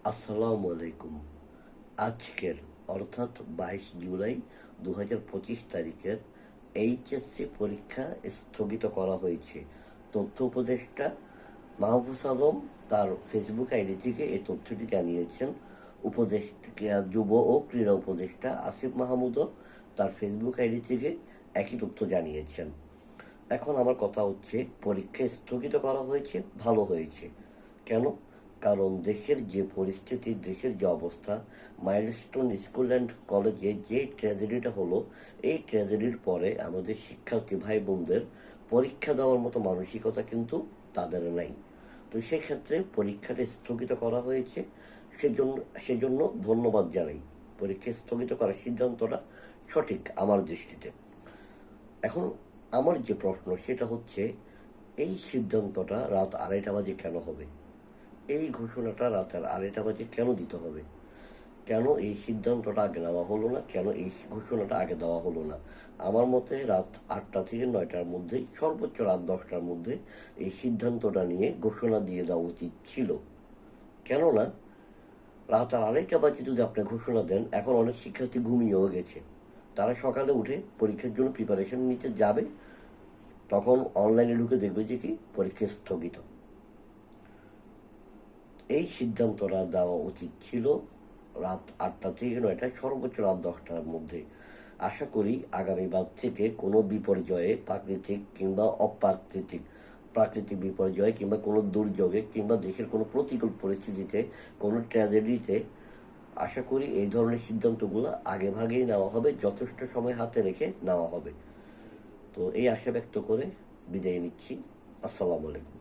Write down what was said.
আসসালামু আলাইকুম। আজকের অর্থাৎ 22 জুলাই 2025 এইচএসসি পরীক্ষা স্থগিত করা হয়েছে। তথ্য উপদেষ্টা মাহফুজ আলম তার ফেসবুক আইডি থেকে এই তথ্যটি জানিয়েছেন। উপদেষ্টা যুব ও ক্রীড়া উপদেষ্টা আসিফ মাহমুদও তার ফেসবুক আইডি থেকে একই তথ্য জানিয়েছেন। এখন আমার কথা হচ্ছে, পরীক্ষা স্থগিত করা হয়েছে, ভালো হয়েছে। কেন? কারণ দেশের যে পরিস্থিতি, দেশের যে অবস্থা, মাইলস্টোন স্কুল অ্যান্ড কলেজে যে ট্র্যাজেডিটা হলো, এই ট্র্যাজেডির পরে আমাদের শিক্ষার্থী ভাই বোনদের পরীক্ষা দেওয়ার মতো মানসিকতা কিন্তু তাদের নাই। তো সেক্ষেত্রে পরীক্ষাটা স্থগিত করা হয়েছে। সেজন্য সেজন্য ধন্যবাদ জানাই। পরীক্ষা স্থগিত করার সিদ্ধান্তটা সঠিক আমার দৃষ্টিতে। এখন আমার যে প্রশ্ন সেটা হচ্ছে, এই সিদ্ধান্তটা রাত 2:30 কেন হবে? এই ঘোষণাটা রাত 2:30 কেন দিতে হবে? কেন এই সিদ্ধান্তটা আগে নেওয়া হলো না? কেন এই ঘোষণাটা আগে দেওয়া হলো না? আমার মতে রাত 8টা থেকে 9টার মধ্যে, সর্বোচ্চ রাত 10টার মধ্যে এই সিদ্ধান্তটা নিয়ে ঘোষণা দিয়ে দেওয়া উচিত ছিল। কেননা রাত 2:30 যদি আপনি ঘোষণা দেন, এখন অনেক শিক্ষার্থী ঘুমিয়েও গেছে। তারা সকালে উঠে পরীক্ষার জন্য প্রিপারেশন নিতে যাবে, তখন অনলাইনে ঢুকে দেখবে যে কি পরীক্ষা স্থগিত। এই সিদ্ধান্তটা দেওয়া উচিত ছিল রাত 8টা থেকে 9টা, সর্বোচ্চ রাত 10টার মধ্যে। আশা করি আগামীবার থেকে কোনো বিপর্যয়ে, প্রাকৃতিক কিংবা অপ্রাকৃতিক, প্রাকৃতিক বিপর্যয় কিংবা কোনো দুর্যোগে কিংবা দেশের কোনো প্রতিকূল পরিস্থিতিতে, কোনো ট্র্যাজেডিতে আশা করি এই ধরনের সিদ্ধান্তগুলো আগে ভাগেই নেওয়া হবে, যথেষ্ট সময় হাতে রেখে নেওয়া হবে। তো এই আশা ব্যক্ত করে বিদায় নিচ্ছি। আসসালামু আলাইকুম।